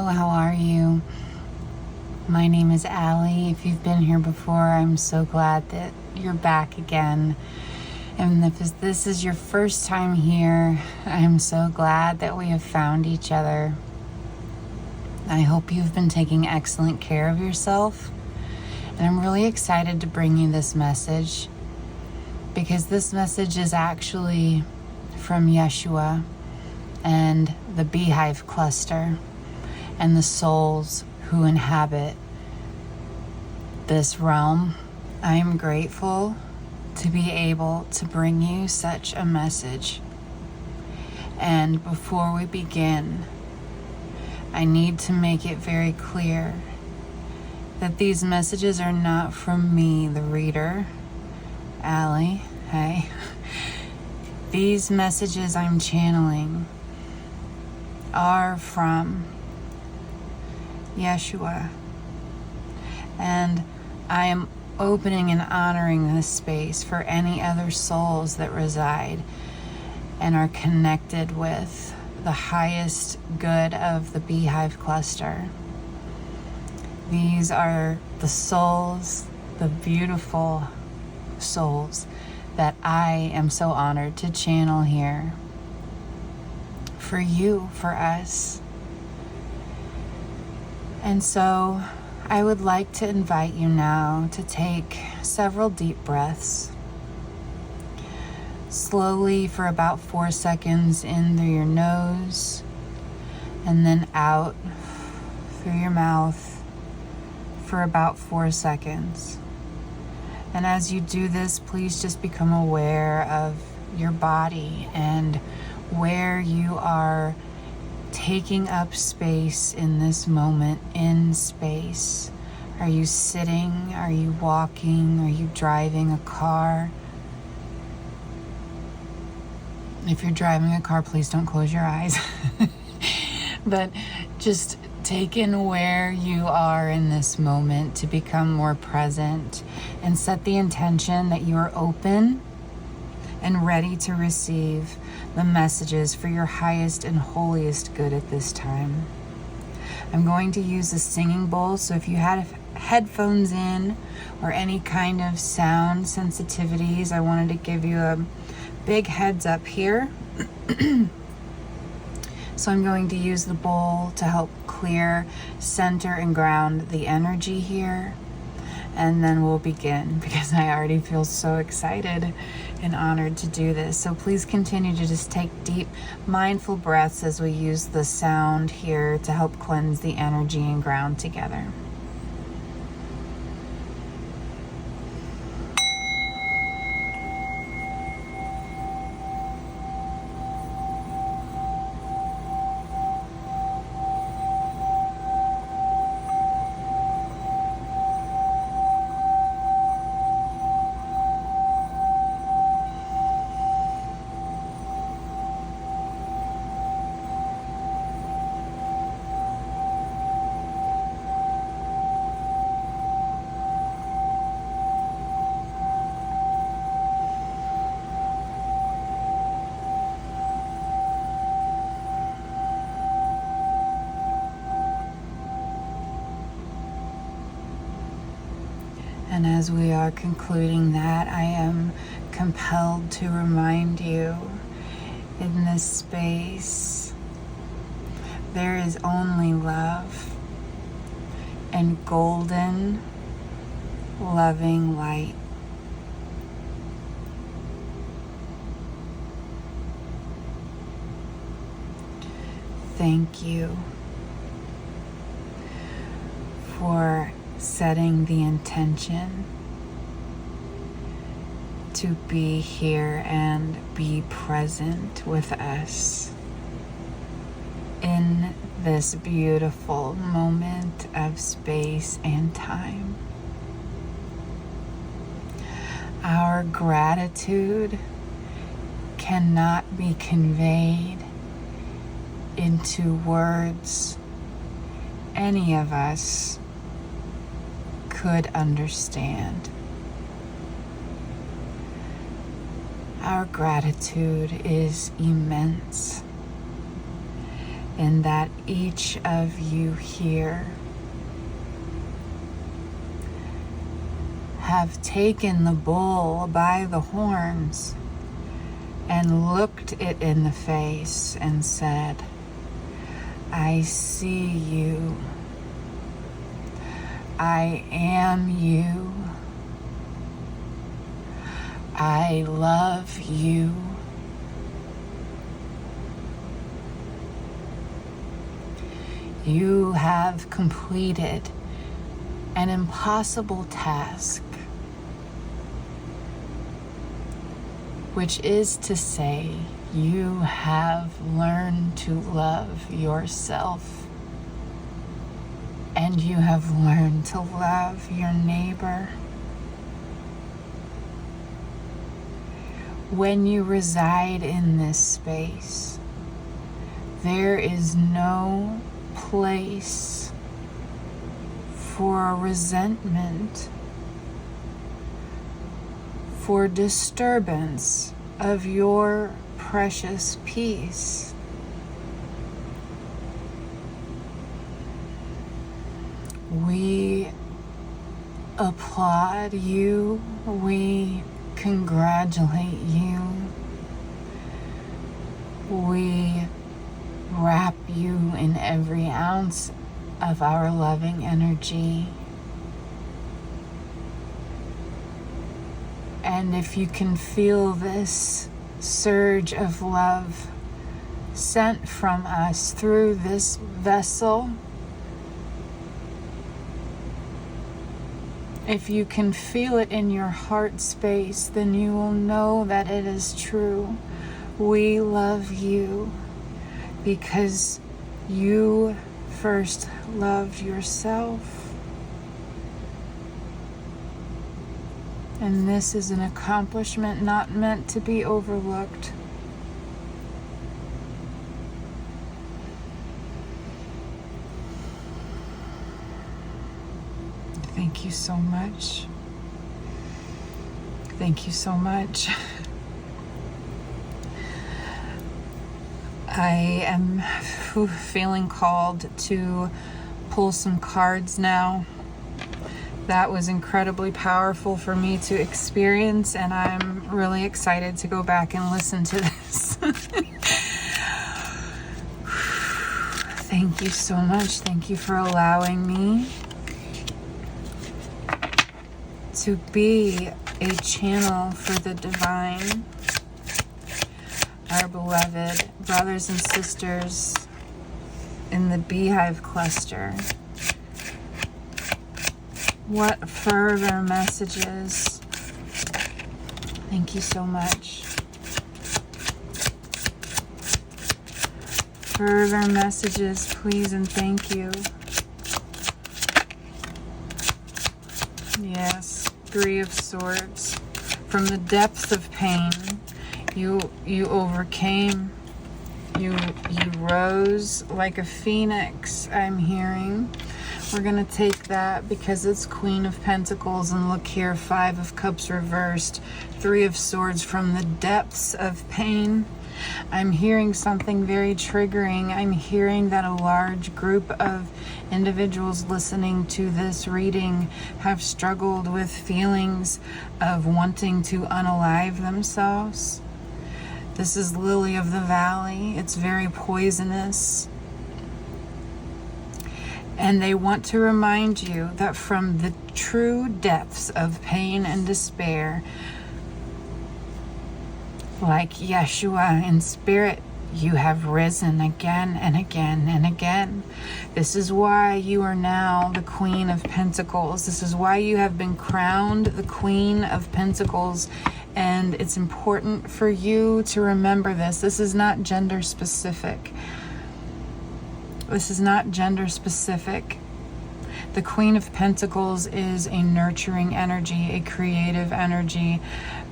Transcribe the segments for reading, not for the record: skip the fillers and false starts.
how are you? My name is Allie. If you've been here before, I'm so glad that you're back again. And if this is your first time here, I'm so glad that we have found each other. I hope you've been taking excellent care of yourself. And I'm really excited to bring you this message, because this message is actually from Yeshua and the Beehive cluster and the souls who inhabit this realm. I am grateful to be able to bring you such a message. And before we begin, I need to make it very clear that these messages are not from me, the reader, Allie. Hey. These messages I'm channeling are from Yeshua. And I am opening and honoring this space for any other souls that reside and are connected with the highest good of the Beehive cluster. These are the souls, the beautiful souls that I am so honored to channel here for you, for us. And so I would like to invite you now to take several deep breaths, slowly for about 4 seconds in through your nose, and then out through your mouth for about 4 seconds. And as you do this, please just become aware of your body and where you are taking up space in this moment in space. Are you sitting? Are you walking? Are you driving a car? If you're driving a car, please don't close your eyes. But just take in where you are in this moment to become more present, and set the intention that you are open and ready to receive the messages for your highest and holiest good at this time. I'm going to use a singing bowl, so if you had headphones in or any kind of sound sensitivities, I wanted to give you a big heads up here. So I'm going to use the bowl to help clear, center, and ground the energy here. And then we'll begin, because I already feel so excited and honored to do this. So please continue to just take deep, mindful breaths as we use the sound here to help cleanse the energy and ground together. And as we are concluding that, I am compelled to remind you, in this space, there is only love and golden, loving light. Thank you for setting the intention to be here and be present with us in this beautiful moment of space and time. Our gratitude cannot be conveyed into words any of us could understand. Our gratitude is immense, and that each of you here have taken the bull by the horns and looked it in the face and said, I see you. I am you. I love you. You have completed an impossible task, which is to say, you have learned to love yourself, and you have learned to love your neighbor. When you reside in this space, there is no place for resentment, for disturbance of your precious peace. We applaud you. We congratulate you. We wrap you in every ounce of our loving energy. And if you can feel this surge of love sent from us through this vessel, if you can feel it in your heart space, then you will know that it is true. We love you because you first loved yourself. And this is an accomplishment not meant to be overlooked. Thank you so much. Thank you so much. I am feeling called to pull some cards now. That was incredibly powerful for me to experience, and I'm really excited to go back and listen to this. Thank you so much. Thank you for allowing me to be a channel for the divine. Our beloved brothers and sisters in the Beehive cluster. What further messages? Thank you so much. Further messages, please and thank you. Yes, Three of Swords. From the depths of pain, you overcame. You rose like a phoenix, I'm hearing. We're going to take that because it's Queen of Pentacles, and look here, Five of Cups reversed, Three of Swords. From the depths of pain, I'm hearing something very triggering. I'm hearing that a large group of individuals listening to this reading have struggled with feelings of wanting to unalive themselves. This is Lily of the Valley. It's very poisonous. And they want to remind you that from the true depths of pain and despair, like Yeshua in spirit, you have risen again and again and again. This is why you are now the Queen of Pentacles. This is why you have been crowned the Queen of Pentacles. And it's important for you to remember this. This is not gender specific. This is not gender specific. The Queen of Pentacles is a nurturing energy, a creative energy,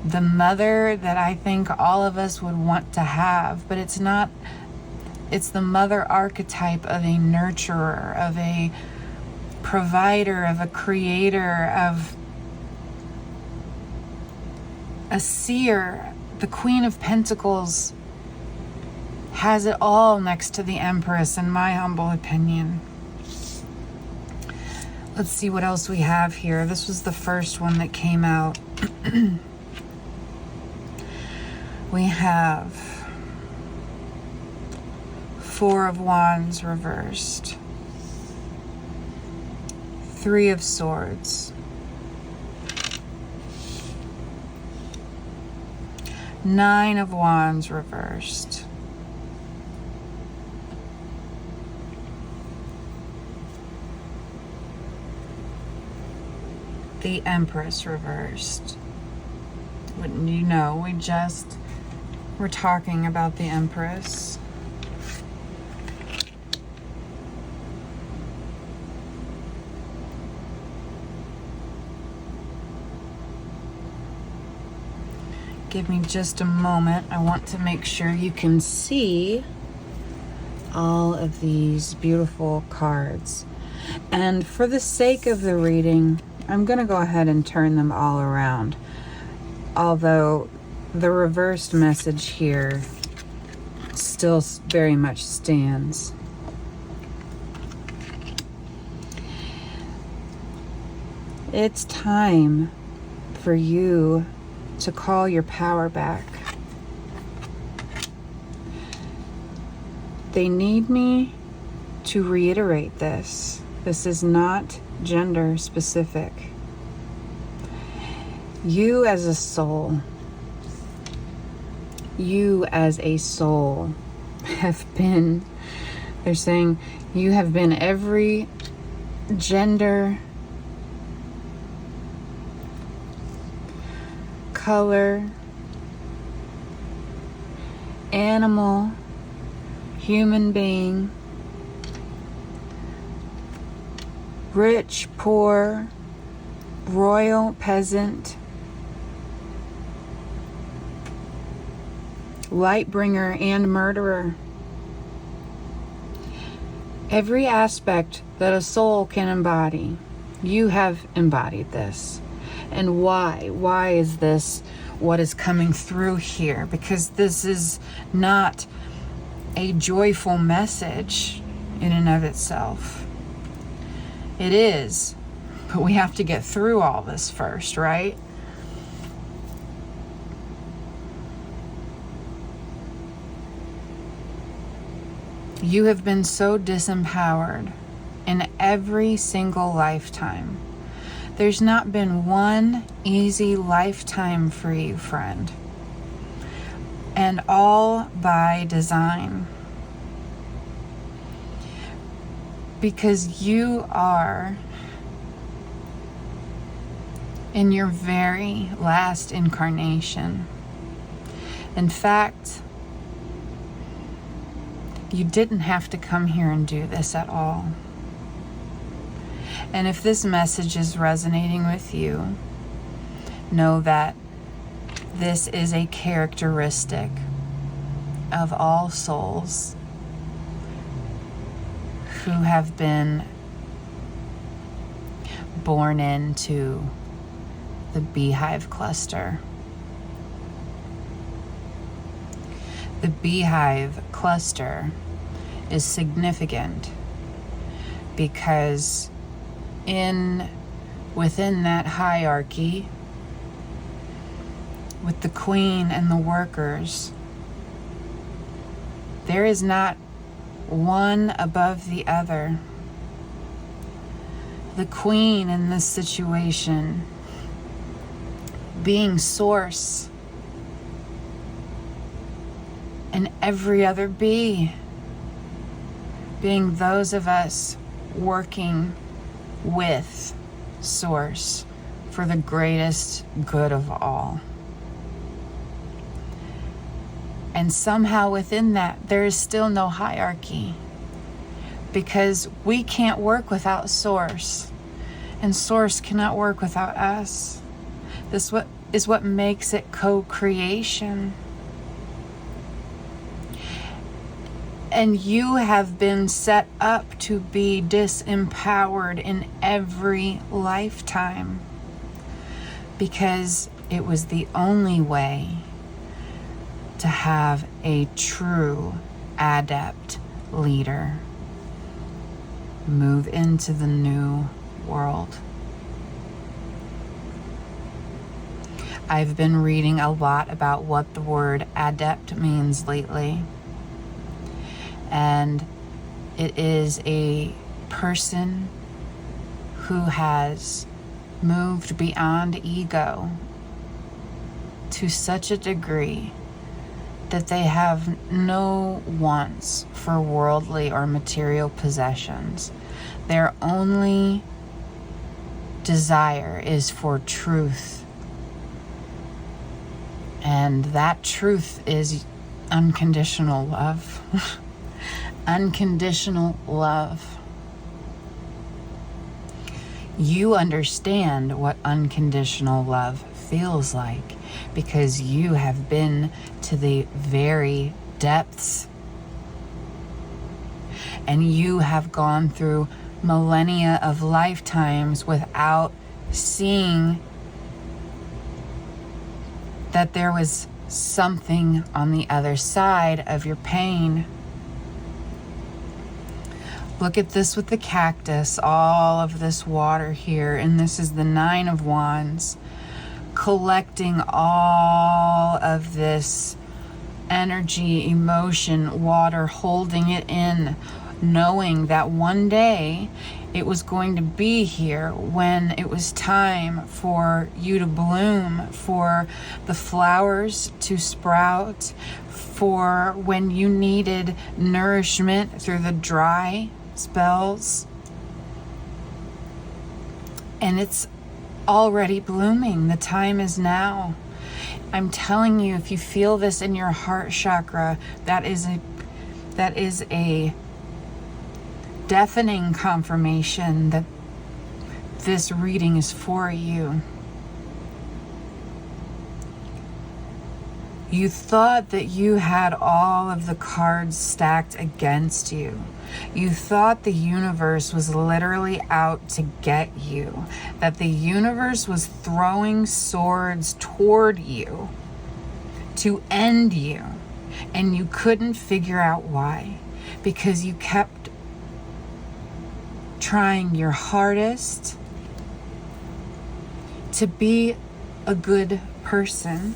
the mother that I think all of us would want to have, but it's not. It's the mother archetype of a nurturer, of a provider, of a creator, of a seer. The Queen of Pentacles has it all next to the Empress, in my humble opinion. Let's see what else we have here. This was the first one that came out. We have Four of Wands reversed, Three of Swords, Nine of Wands reversed, the Empress reversed. Wouldn't you know, we're talking about the Empress. Give me just a moment. I want to make sure you can see all of these beautiful cards. And for the sake of the reading, I'm going to go ahead and turn them all around. Although the reversed message here still very much stands. It's time for you to call your power back. They need me to reiterate this. This is not gender specific. You as a soul, have been, they're saying you have been every gender, color, animal, human being, rich, poor, royal, peasant, light bringer, and murderer. Every aspect that a soul can embody, you have embodied this. And why? Why is this what is coming through here? Because this is not a joyful message in and of itself. It is, but we have to get through all this first, right? You have been so disempowered in every single lifetime. There's not been one easy lifetime for you, friend. And all by design. Because you are in your very last incarnation. In fact, you didn't have to come here and do this at all. And if this message is resonating with you, know that this is a characteristic of all souls who have been born into the Beehive cluster. The Beehive cluster is significant because within that hierarchy, with the queen and the workers, there is not one above the other. The queen in this situation being source, and every other bee being those of us working with source for the greatest good of all. And somehow within that, there is still no hierarchy, because we can't work without source, and source cannot work without us. This is what makes it co-creation. And you have been set up to be disempowered in every lifetime, because it was the only way to have a true adept leader move into the new world. I've been reading a lot about what the word adept means lately. And it is a person who has moved beyond ego to such a degree that they have no wants for worldly or material possessions. Their only desire is for truth. And that truth is unconditional love. Unconditional love. You understand what unconditional love feels like because you have been to the very depths. And you have gone through millennia of lifetimes without seeing that there was something on the other side of your pain. Look at this with the cactus, all of this water here, and this is the 9 of Wands, collecting all of this energy, emotion, water, holding it in, knowing that one day it was going to be here when it was time for you to bloom, for the flowers to sprout, for when you needed nourishment through the dry spells. And it's already blooming. The time is now. I'm telling you, if you feel this in your heart chakra, that is a deafening confirmation that this reading is for you. You thought that you had all of the cards stacked against you. You thought the universe was literally out to get you, that the universe was throwing swords toward you to end you, and you couldn't figure out why, because you kept trying your hardest to be a good person.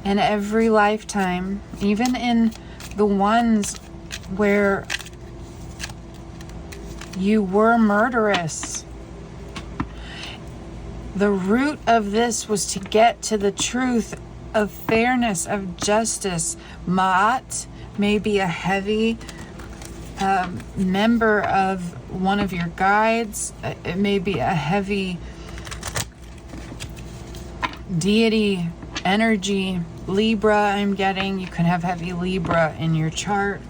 And every lifetime, even in the ones where you were murderous, the root of this was to get to the truth of fairness, of justice. Ma'at may be a heavy member of one of your guides. It may be a heavy deity energy. Libra, I'm getting. You can have heavy Libra in your chart.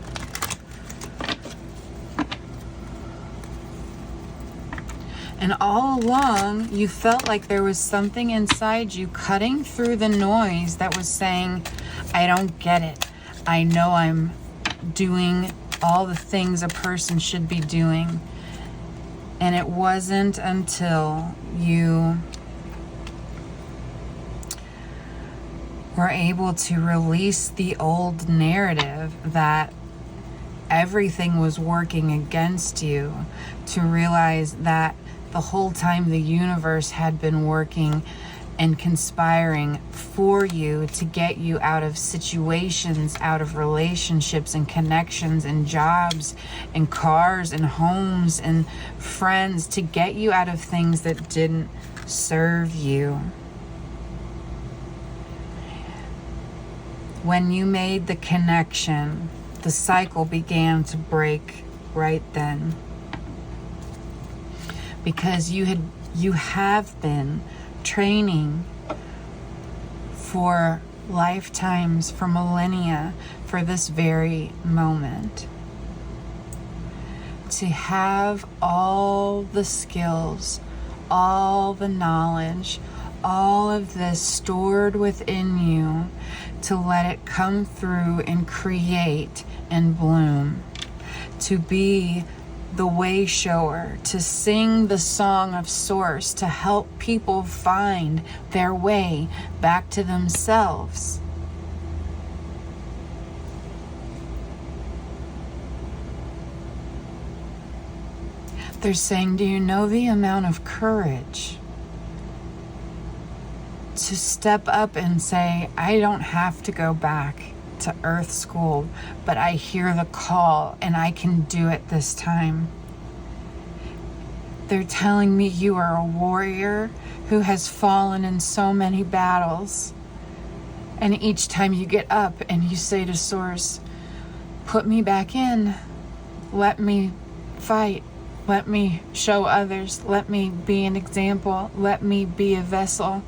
And all along, you felt like there was something inside you cutting through the noise that was saying, I don't get it. I know I'm doing all the things a person should be doing. And it wasn't until you were able to release the old narrative that everything was working against you to realize that the whole time the universe had been working and conspiring for you to get you out of situations, out of relationships and connections and jobs and cars and homes and friends, to get you out of things that didn't serve you. When you made the connection, the cycle began to break right then. Because you have been training for lifetimes, for millennia, for this very moment. To have all the skills, all the knowledge, all of this stored within you, to let it come through and create and bloom. To be the way shower, to sing the song of source, to help people find their way back to themselves. They're saying, do you know the amount of courage to step up and say, I don't have to go back to Earth School, but I hear the call and I can do it this time. They're telling me you are a warrior who has fallen in so many battles. And each time you get up and you say to Source, put me back in, let me fight, let me show others, let me be an example, let me be a vessel.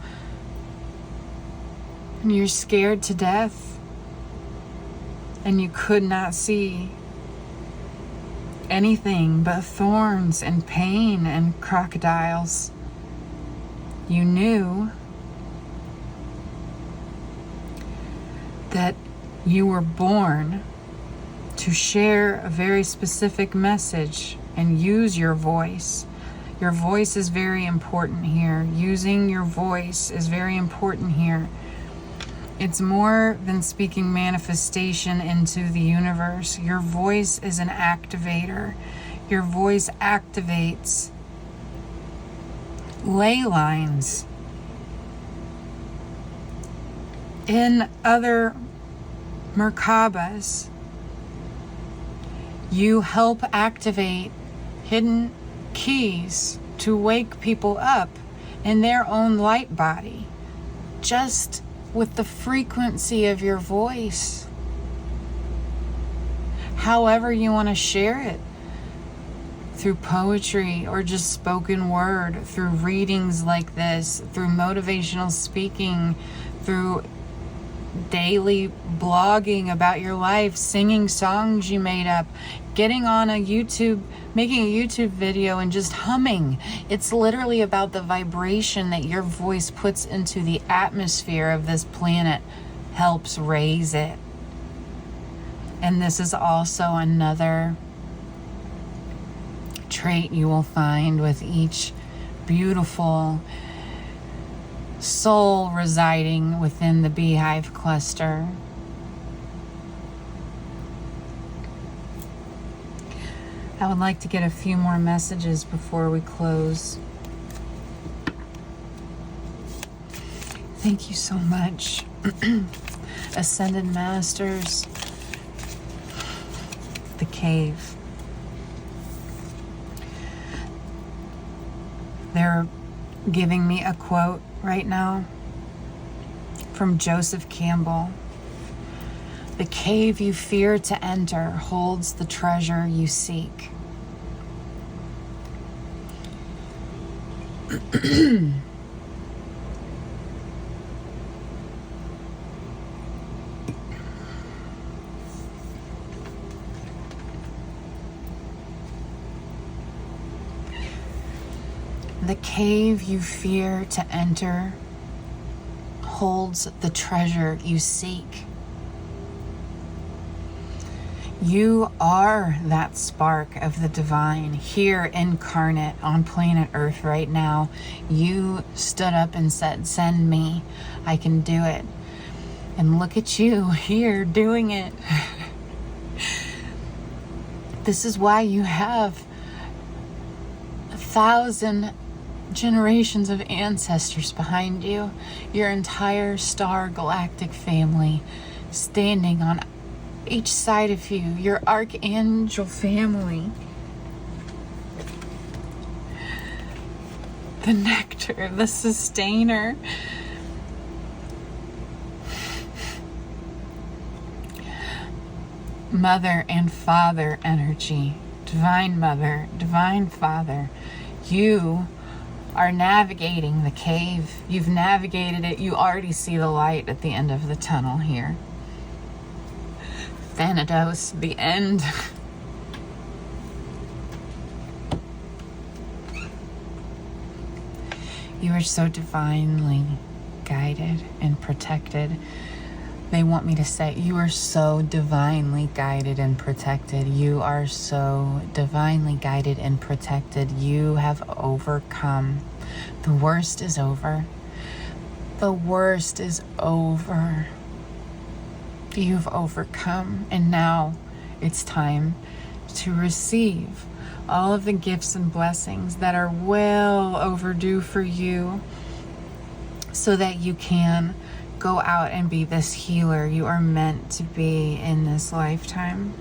And you're scared to death and you could not see anything but thorns and pain and crocodiles. You knew that you were born to share a very specific message and use your voice. Your voice is very important here. Using your voice is very important here. It's more than speaking manifestation into the universe. Your voice is an activator. Your voice activates ley lines in other Merkabas. You help activate hidden keys to wake people up in their own light body, just with the frequency of your voice. However you want to share it, through poetry or just spoken word, through readings like this, through motivational speaking, through daily blogging about your life, singing songs you made up, getting on a YouTube, making a YouTube video and just humming. It's literally about the vibration that your voice puts into the atmosphere of this planet, helps raise it. And this is also another trait you will find with each beautiful soul residing within the Beehive cluster. I would like to get a few more messages before we close. Thank you so much. Ascended Masters. The cave. They're giving me a quote right now from Joseph Campbell. The cave you fear to enter holds the treasure you seek. The cave you fear to enter holds the treasure you seek. You are that spark of the divine here incarnate on planet Earth right now. You stood up and said, send me, I can do it. And look at you here doing it. This is why you have 1,000 generations of ancestors behind you, your entire star galactic family standing on each side of you, your archangel family, the nectar, the sustainer, mother and father energy, divine mother, divine father. You are navigating the cave. You've navigated it. You already see the light at the end of the tunnel here. Thanatos, the end. You are so divinely guided and protected. They want me to say, you are so divinely guided and protected. You are so divinely guided and protected. You have overcome. The worst is over. The worst is over. You've overcome, and now it's time to receive all of the gifts and blessings that are well overdue for you, so that you can go out and be this healer you are meant to be in this lifetime.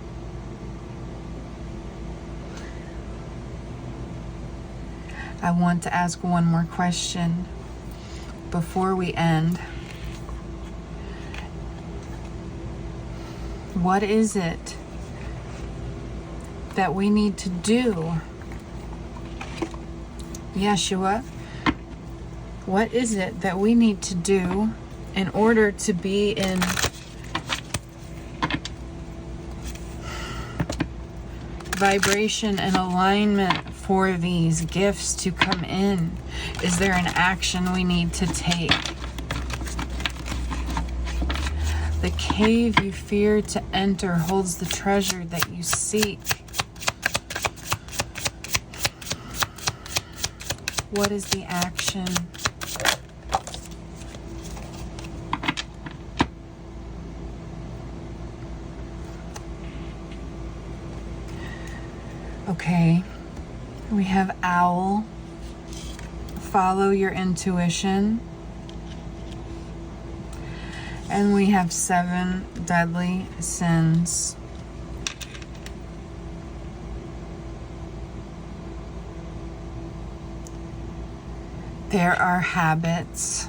I want to ask one more question before we end. What is it that we need to do? Yeshua, what is it that we need to do in order to be in vibration and alignment for these gifts to come in? Is there an action we need to take? The cave you fear to enter holds the treasure that you seek. What is the action? Okay, we have Owl. Follow your intuition. And we have 7 deadly sins. There are habits.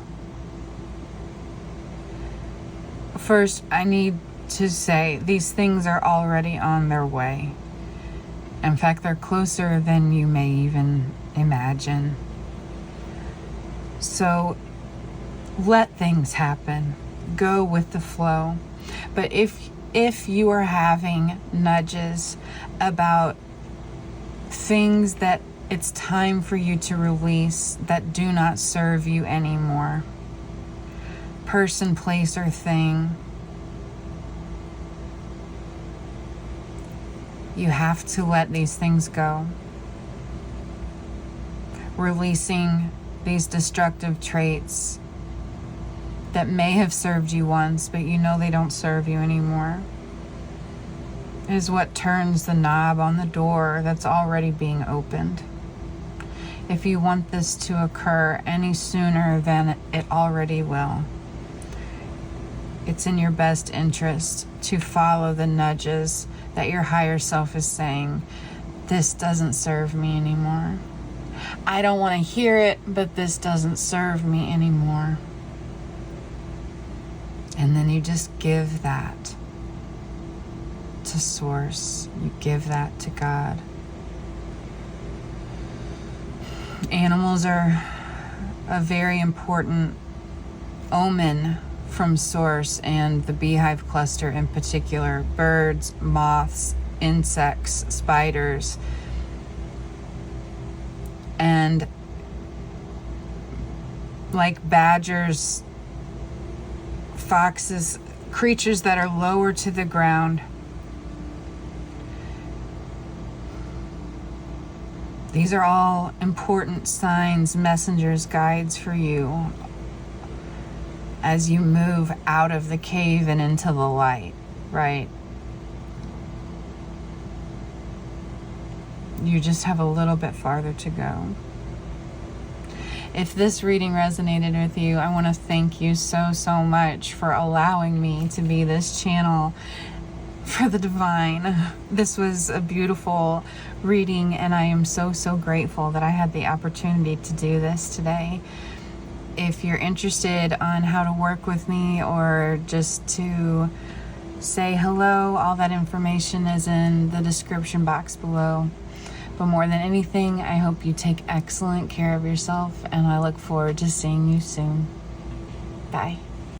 First, I need to say these things are already on their way. In fact, they're closer than you may even imagine. So let things happen. Go with the flow. But if you are having nudges about things that it's time for you to release that do not serve you anymore, person, place, or thing, you have to let these things go. Releasing these destructive traits that may have served you once, but you know they don't serve you anymore, is what turns the knob on the door that's already being opened. If you want this to occur any sooner than it already will, it's in your best interest to follow the nudges that your higher self is saying, this doesn't serve me anymore. I don't want to hear it, but this doesn't serve me anymore. And then you just give that to Source. You give that to God. Animals are a very important omen from Source, and the Beehive cluster in particular. Birds, moths, insects, spiders, and like badgers, foxes, creatures that are lower to the ground. These are all important signs, messengers, guides for you as you move out of the cave and into the light, right? You just have a little bit farther to go. If this reading resonated with you, I want to thank you so much for allowing me to be this channel for the divine. This was a beautiful reading, and I am so grateful that I had the opportunity to do this today. If you're interested on how to work with me or just to say hello, all that information is in the description box below. But more than anything, I hope you take excellent care of yourself, and I look forward to seeing you soon. Bye.